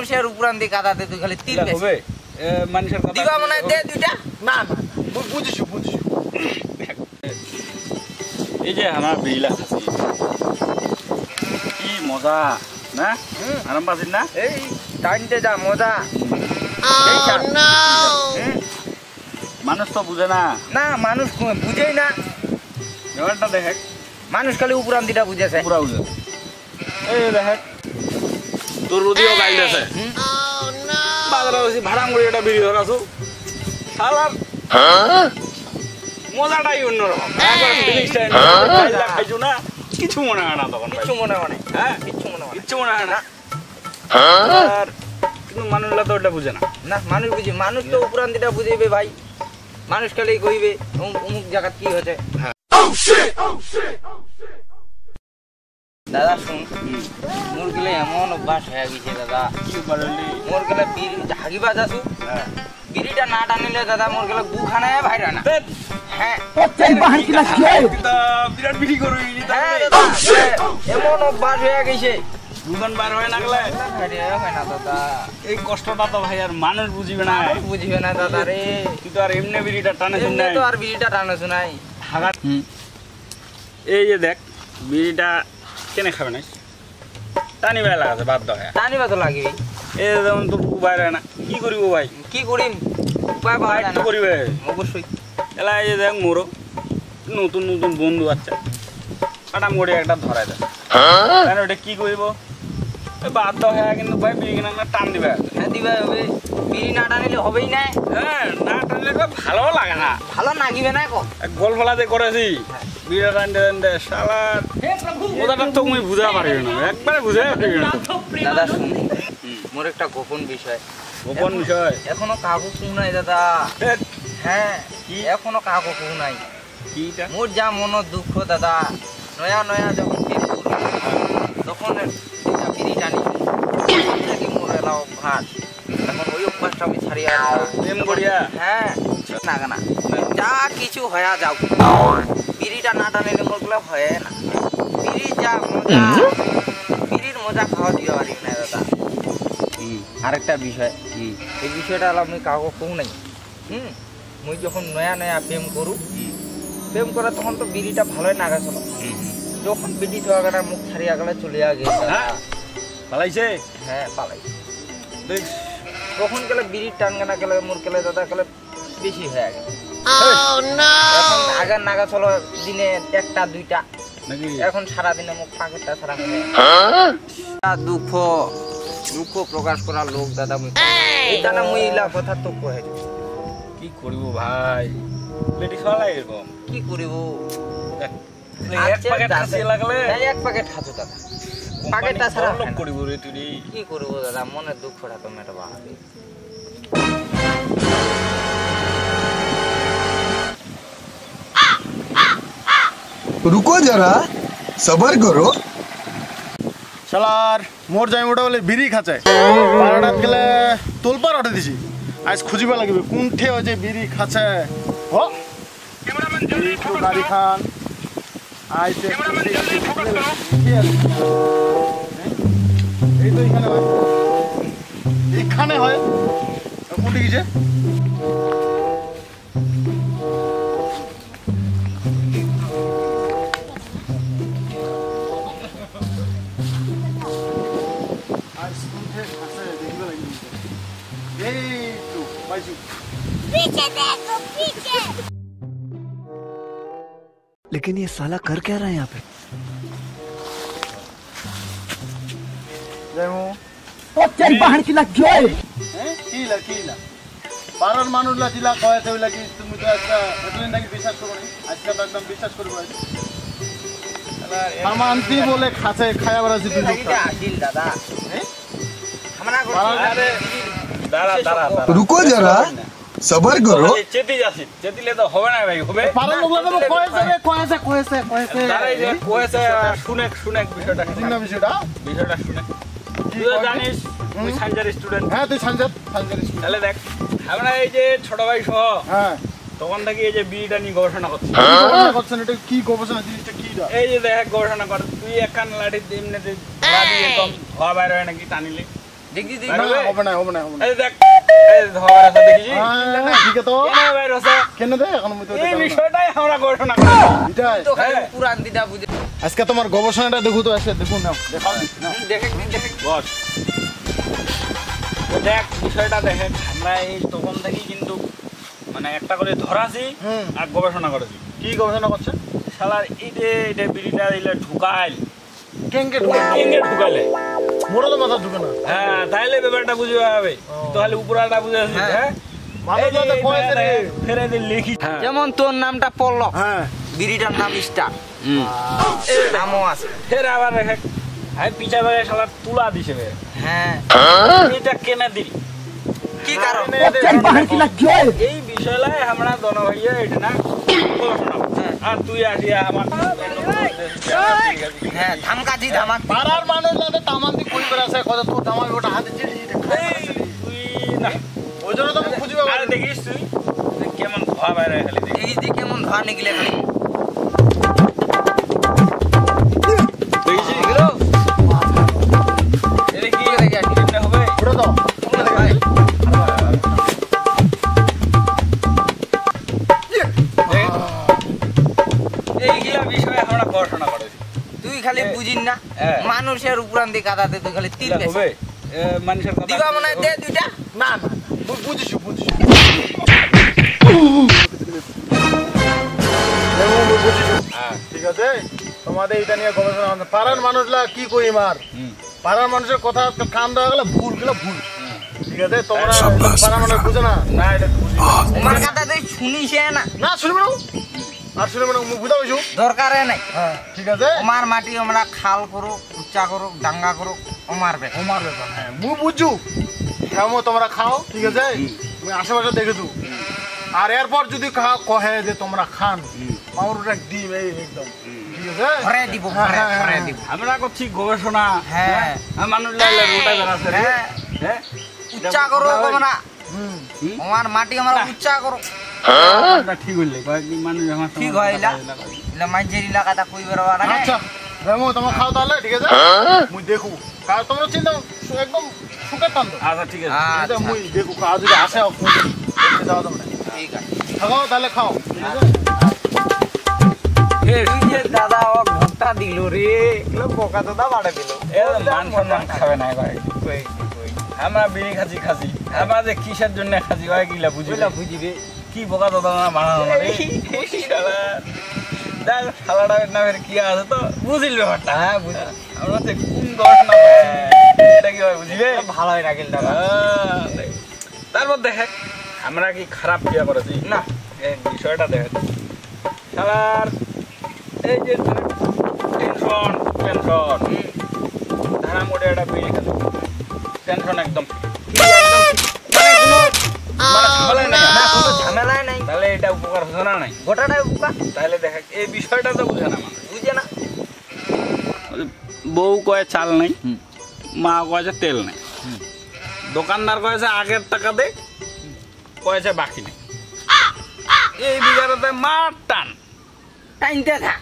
মানুষের উপরান্তি কাদাতে তুই খালি তীর বেশি হবে মানুষের কথা দিবা মনে হয় দে দুইটা না না বুঝিছো এই যে আমার বিড়িলা খাসি কি মজা না আরাম পাচ্ছিস না এই টাইনতে যা মজা মানুষ তো বুঝে না না মানুষ বুঝেই না ব্যাপারটা দেখে মানুষ খালি উপরান্তিটা বুঝেছে পুরা বুঝে এই দেখে তোর রুদিও গাইলেছে বাজারে বসে ভাড়াম করে একটা বিড়ি ধরাছু শালার মজাটাই অন্যরকম খাইছো না কিছু মনে হয় না তখন কিচ্ছু মনে হয় না হ্যাঁ কিচ্ছু মনে হয় না আর কিন্তু মানুষরা তো ওটা বুঝে না না মানুষ বুঝি মানুষ তো উপরান্তিটা বুঝেবে ভাই মানুষ খালি কইবে অমুক জায়গা কি হচ্ছে দাদা শুন মোর গেলে এমন অভ্যাস হয়ে গেছে দাদা কি বললি মোর গেলে বিড়ি হাগিবা যাসু বিড়িটা না টানিলে দাদা মোর গেলে গু খানায় ভাইরা না হ্যাঁ বিরাট বিড়ি করবি হ্যাঁ দাদা এমন অভ্যাস হয়ে গেছে দুজন বার হয়ে না গেলে হয় না দাদা এই কষ্টটা তো ভাই আর মানুষ বুঝিবে না বুঝিবে না দাদা রে তুই তো আর এমনি বিড়িটা টানে এমনি তো আর বিড়িটা টানে শুনাই এই যে দেখ বিড়িটা কেনে খাবে না টানি ভাই লাগাছে বাধ্য হয় টানিবা তো লাগবে এই যেমন তোর বাইরে হয় না কি করিব ভাই কি করিম উপায় পাওয়া যায় কি না করিবে অবশ্যই এলা এই যে দেখ মোরও নতুন নতুন বন্ধু আছে কাটা মোড়ে একটা ধরাই দেয় কেন ওটা কি করব বাধ্য হয়ে কিন্তু ভাই বিড়ি কিনা টান দিবে হ্যাঁ দিবা হবে বিড়ি না টানিলে হবেই না হ্যাঁ না টানলে ভালো লাগে না ভালো নাগিবে না কো গোল ফেলাতে করেছি বিড়ি টানতে টানতে শালার ওটাটা তো মুই বুঝা পারিবে না একবারে বুঝা পারিবে না দাদা শুন মোর একটা গোপন বিষয় গোপন বিষয় এখনো কাগজ কু নাই দাদা হ্যাঁ এখনো কাগজ কু নাই কিটা মোর যা মন দুঃখ দাদা নয়া নয়া যখন প্রেম করি তখন দুইটা বিড়ি টানি থেকে মোর এলাও ভাত এখন ওই অভ্যাসটা আমি ছাড়িয়ে প্রেম করিয়া হ্যাঁ না না যা কিছু হয়া যাও বিড়িটা না টানিলে মোরগুলো হয় না বিড়ি যা মজা বিড়ির মজা খাওয়া দিতে পারি না দাদা আরেকটা বিষয় এই বিষয়টা আমি কাউকে কৌ নাই মুই যখন নয়া নয়া প্রেম করু প্রেম করে তখন তো বিড়িটা ভালোই নাগা চলো যখন বিড়ি খাওয়া গেলে মুখ ছাড়িয়া গেলে চলিয়া গেছে পালাইছে হ্যাঁ পালাইছে দেখ তখন গেলে বিড়ির টান গানা গেলে মোর গেলে দাদা গেলে বেশি হয়ে গেছে এখন আগের নাগা চলো দিনে একটা দুইটা নাকি এখন সারাদিনে মুখ পাকেটটা ছাড়া দুঃখ দুঃখ প্রকাশ করার লোক দাদা মুই এই দাদা মুই ইলা কথা তো কহে কি করিব ভাই লেডি খাওয়া এরকম কি করিব এক প্যাকেট খাসি লাগলে এক প্যাকেট খাচ্ছ দাদা প্যাকেটটা ছাড়া লোক করিব রে তুই কি করব দাদা মনের দুঃখটা তো মেটাবা হবে रुको जरा सबर करो শালার মোর যাই মোটা বলে বিড়ি খাচ্ছে পাড়াটাত গেলে তোলপার উঠে দিছি আজ খুঁজিবা লাগবে কোনঠে ওই যে বিড়ি খাচ্ছে হ গাড়ি খান আইছে এই তো এখানে হয় এখানে হয় কোনটি গেছে पीछे देखो पीछे लेकिन ये साला कर क्या रहा है यहाँ पे तेरी बहन की लग गई কিলা কিলা পাড়ার মানুষরা জিলা কয়েছে ওই লাগি তুমি তো একটা এতদিন নাকি বিশ্বাস করো না আজকে তো একদম বিশ্বাস করবো আমান্তি বলে খাচ্ছে খায়া বেড়াচ্ছি তুই এটা আসিল দাদা আমরা দাঁড়া দাঁড়া रुको जरा सबर करो চেতি যাচ্ছি চেতিলে তো হবে না ভাই হবে পাড়ার লোকরা তো কয়েছে দাঁড়াই যে কয়েছে শুনে শুনে বিষয়টা চিন্তা বিষয়টা শুনে তুই তো জানিস তুই সাইন্সের স্টুডেন্ট হ্যাঁ তুই সানজাত তাহলে দেখ আমরা এই যে ছোট ভাই সহ হ্যাঁ তখন থেকে এই যে বিড়িটা নিয়ে গবেষণা করছি গবেষণা করছেন এটা কি গবেষণা জিনিসটা কি এই যে দেখ গবেষণা কর তুই একখান লাঠি এমনিতে দিয়ে কম ধোয়া বাইর হয় নাকি টানিলে দেখি দেখি না, হবে না হবে না হবে না এই দেখ এই ধর আছে দেখিস হ্যাঁ, ঠিক আছে তো কেন বাইর আছে কেন দে এখন আমি তো এই বিষয়টাই আমরা গবেষণা করি এটাই তো খালি পুরান দিদা বুঝে আজকে তোমার গবেষণাটা দেখো তো এসে দেখুন নাও দেখাও নাও দেখে দেখে বস ও দেখ বিষয়টা দেখে আমরা এই তখন থেকে কিন্তু মানে একটা করে ধরাছি হুম। আর গবেষণা করেছি কি গবেষণা করছে শালার এটা বিড়িটা দিলে ঢুকাইল কেঙ্গে কেঙ্গে ঢুকাইলে মোড়া তো মাথা ঢুকে না হ্যাঁ তাইলে ব্যাপারটা বুঝে যাবে তাহলে উপরাটা বুঝে আসবি হ্যাঁ মানুষ যাতে কয়েছে রে ফেরে দিয়ে লিখি যেমন তোর নামটা পল্লব হ্যাঁ বিড়িটার নাম স্টার নামও আছে ফের আবার রেখে আমি পিছা বেড়ে শালার তুলা দিছে বে হ্যাঁ এটা কেনে দিল কি কারণ এই বিষয়লাই আমরা দোনো ভাইয়া এটা না গবেষণা করছি। আর তুই আসিয়া আমার হ্যাঁ ধামকাজি ধামাক পাড়ার মানুষ যাতে তামান্তি কই করে আছে কথা তো তামাই ওটা হাতে চিড়ি তুই না ওই জন্য তো আমি খুঁজি পাবো আরে দেখিস তুই কেমন ধোয়া বাইরে খালি দেখি এই যে কেমন ধোয়া নিগলে খালি দেখিস এগুলো এটা কি কেমনে হবে ওটা তো ভাই এইগুলা বিষয়ে আমরা গবেষণা করেছি তুই খালি বুঝিস না হ্যাঁ। মানুষের উপরান দিয়ে কাদাতে তুই খালি তিল এগুলা হবে মানুষের কথা দিবা মনে হয় দে দুইটা না না বুঝিছি বুঝিছি হ্যাঁ ঠিক আছে তোমাদের এটা নিয়ে গবেষণা হবে পাড়ার মানুষরা কি কই মার হুম। পাড়ার মানুষের কথা কান দেওয়া গেলে ভুল গেলে ভুল ঠিক আছে তোমরা পাড়ার মানুষ বুঝে না না এটা বুঝি আমার কথা তুই শুনিস না না শুনবে না আর শুনবে না মুখ বুঝা পেয়েছো দরকারে নাই হ্যাঁ ঠিক আছে আমার মাটি আমরা খাল করুক উচ্চা করুক ডাঙ্গা করুক আমার ব্যাপার আমার ব্যাপার হ্যাঁ মুখ বুঝছু খাও তোমরা খাও ঠিক আছে আমি আশেপাশে দেখেছু আর এরপর যদি কহে যে তোমরা খান আমার ওটা ডিম এই একদম ঠিক আছে ঘরে দিব হ্যাঁ, ঘরে হ্যাঁ, ঘরে হ্যাঁ। দিব আমরা করছি গবেষণা হ্যাঁ মানুষ লাগলে রোটা বেড়াচ্ছে রে হ্যাঁ হ্যাঁ উচ্চা করুক আমরা হুম আমার মাটি আমরা উচ্চা করুক এটা ঠিক হইলে কয়েকদিন মানুষ আমার সঙ্গে ঠিক হইলা ইলা মাঝের এলাকাটা কই বেরোবা না আচ্ছা রেমো তোমার খাও তাহলে ঠিক আছে মুই দেখু কাজ তোমরা চিন্তা একদম সুখে টান তো আচ্ছা ঠিক আছে ঠিক আছে মুই দেখু কাজ যদি আসে যাও তোমরা ঠিক আছে খাও তাহলে খাও ঠিক আছে তুই যে দাদা ও ভুট্টা দিল রে এগুলো বোকা দাদা বাড়ে দিল মান সম্মান খাবে না ভাই আমরা বিড়ি খাচ্ছি খাচ্ছি আমরা যে কিসের জন্য খাচ্ছি ভাই গিলা বুঝি বুঝিবে কি বোকা দাদা না বানানো রে দেখ শালাটা নামের কি আছে তো বুঝিল ব্যাপারটা হ্যাঁ বুঝি আমরা তো কোন গবেষণা এটা কি হয় বুঝিবে ভালো হয় রাখেল দাদা তারপর দেখে আমরা কি খারাপ ক্রিয়া করেছি না এই বিষয়টা দেখে শালার এই যে টেনশন টেনশন ধারা মোড়ে একটা বিড়ি খেলো টেনশন একদম মানে কোনো ঝামেলাই নাই না কোনো ঝামেলাই নাই তাহলে এটা উপকার হচ্ছে না নাই গোটাটাই বোকা তাহলে দেখে এই বিষয়টা তো বুঝে না মানুষ বুঝে না বউ কয় চাল নাই মা কয়েছে তেল নেই দোকানদার কয়েছে আগের টাকা দে কয়েছে বাকি নেই এই বিঘাটাতে মার টান টাইমটা থাক